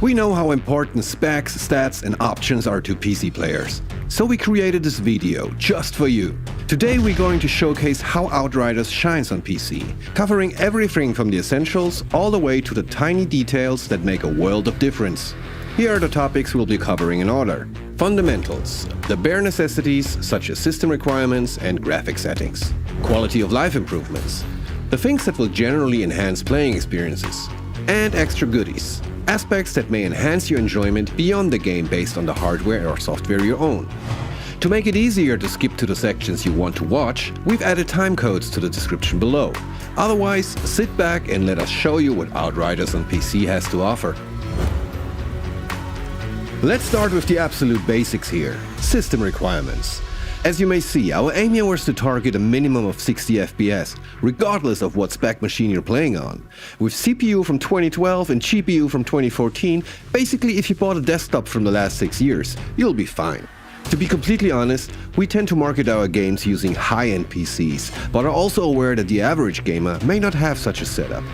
We know how important specs, stats and options are to PC players. So we created this video just for you. Today we're going to showcase how Outriders shines on PC, covering everything from the essentials all the way to the tiny details that make a world of difference. Here are the topics we'll be covering in order. Fundamentals, the bare necessities such as system requirements and graphic settings. Quality of life improvements, the things that will generally enhance playing experiences. And extra goodies, aspects that may enhance your enjoyment beyond the game based on the hardware or software you own. To make it easier to skip to the sections you want to watch, we've added time codes to the description below. Otherwise, sit back and let us show you what Outriders on PC has to offer. Let's start with the absolute basics here, system requirements. As you may see, our aim here was to target a minimum of 60 FPS, regardless of what spec machine you're playing on. With CPU from 2012 and GPU from 2014, basically if you bought a desktop from the last 6 years, you'll be fine. To be completely honest, we tend to market our games using high-end PCs, but are also aware that the average gamer may not have such a setup.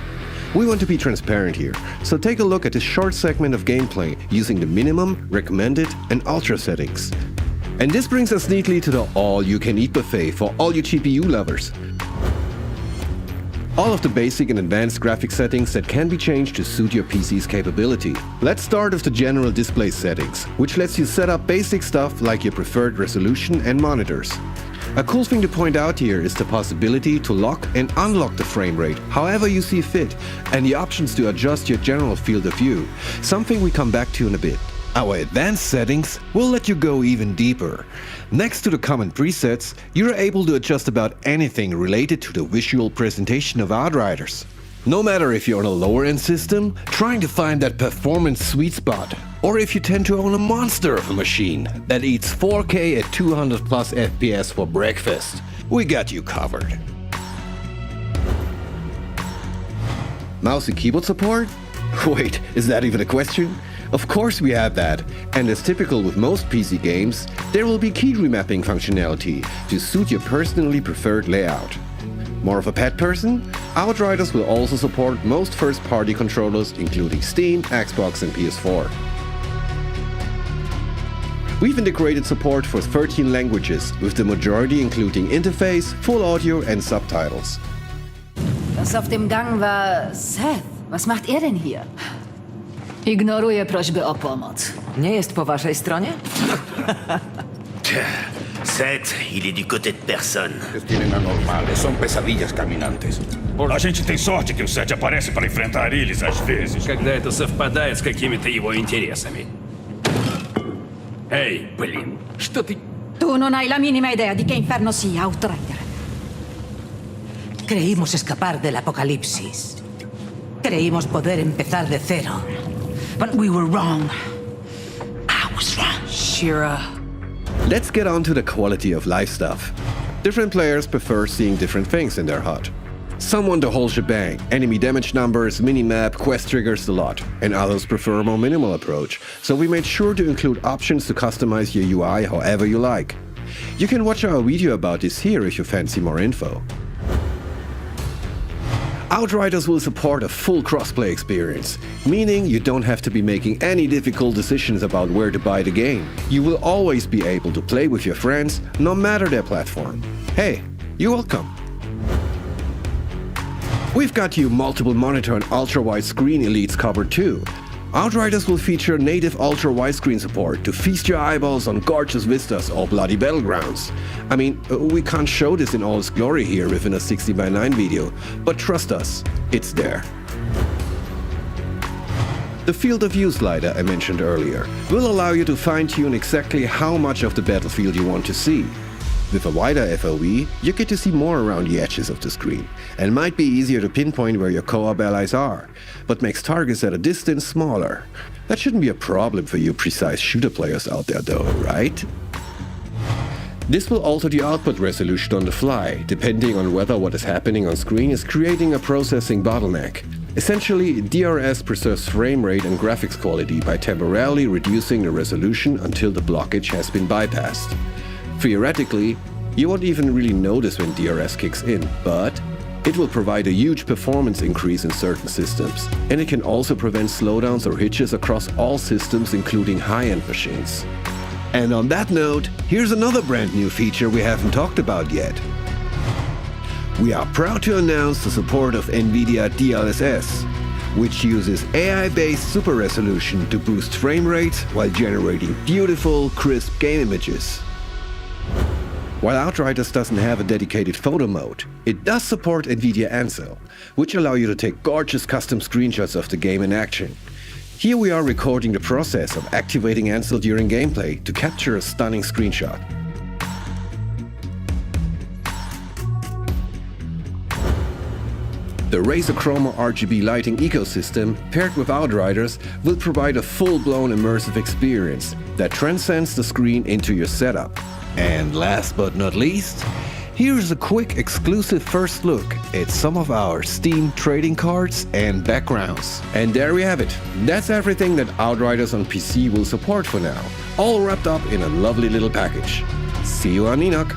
We want to be transparent here, so take a look at this short segment of gameplay using the minimum, recommended and ultra settings. And this brings us neatly to the all-you-can-eat buffet for all you GPU lovers. All of the basic and advanced graphic settings that can be changed to suit your PC's capability. Let's start with the general display settings, which lets you set up basic stuff like your preferred resolution and monitors. A cool thing to point out here is the possibility to lock and unlock the frame rate however you see fit, and the options to adjust your general field of view, something we come back to in a bit. Our advanced settings will let you go even deeper. Next to the common presets, you're able to adjust about anything related to the visual presentation of Outriders. No matter if you're on a lower-end system, trying to find that performance sweet spot, or if you tend to own a monster of a machine that eats 4K at 200 plus FPS for breakfast, we got you covered. Mouse and keyboard support? Wait, is that even a question? Of course we have that, and as typical with most PC games, there will be key remapping functionality to suit your personally preferred layout. More of a pet person? Outriders will also support most first-party controllers including Steam, Xbox and PS4. We've integrated support for 13 languages, with the majority including interface, full audio and subtitles. Das auf dem Gang war Seth. Was macht er denn hier? Ignoruję prośby o pomoc. Nie jest po waszej stronie? Seth, il est du côté de personne. Eles tienen anormales, são pesadillas caminantes. A gente tem sorte que o Seth aparece para enfrentar eles às vezes. Когда это совпадает с какими-то его интересами. Эй, блин, что ты... Tu non hai la minima idea di che inferno sia, Outrider. Creímos escapar del apocalipsis. Creímos poder empezar de cero. But we were wrong. I was wrong. Shira. Let's get on to the quality of life stuff. Different players prefer seeing different things in their HUD. Some want the whole shebang, enemy damage numbers, minimap, quest triggers, the lot. And others prefer a more minimal approach, so we made sure to include options to customize your UI however you like. You can watch our video about this here if you fancy more info. Outriders will support a full crossplay experience, meaning you don't have to be making any difficult decisions about where to buy the game. You will always be able to play with your friends, no matter their platform. Hey, you're welcome. We've got you multiple monitor and ultra-wide screen elites covered too. Outriders will feature native ultra-widescreen support to feast your eyeballs on gorgeous vistas or bloody battlegrounds. I mean, we can't show this in all its glory here within a 60:9 video, but trust us, it's there. The field of view slider I mentioned earlier will allow you to fine-tune exactly how much of the battlefield you want to see. With a wider FOV, you get to see more around the edges of the screen, and might be easier to pinpoint where your co-op allies are, but makes targets at a distance smaller. That shouldn't be a problem for you precise shooter players out there though, right? This will alter the output resolution on the fly, depending on whether what is happening on screen is creating a processing bottleneck. Essentially, DRS preserves frame rate and graphics quality by temporarily reducing the resolution until the blockage has been bypassed. Theoretically, you won't even really notice when DRS kicks in, but It will provide a huge performance increase in certain systems, and it can also prevent slowdowns or hitches across all systems, including high-end machines. And on that note, here's another brand new feature we haven't talked about yet. We are proud to announce the support of NVIDIA DLSS, which uses AI-based super resolution to boost frame rates while generating beautiful, crisp game images. While Outriders doesn't have a dedicated photo mode, it does support NVIDIA Ansel, which allow you to take gorgeous custom screenshots of the game in action. Here we are recording the process of activating Ansel during gameplay to capture a stunning screenshot. The Razer Chroma RGB lighting ecosystem, paired with Outriders, will provide a full-blown immersive experience that transcends the screen into your setup. And last but not least, here's a quick exclusive first look at some of our Steam trading cards and backgrounds. And there we have it. That's everything that Outriders on PC will support for now, all wrapped up in a lovely little package. See you on Enoch!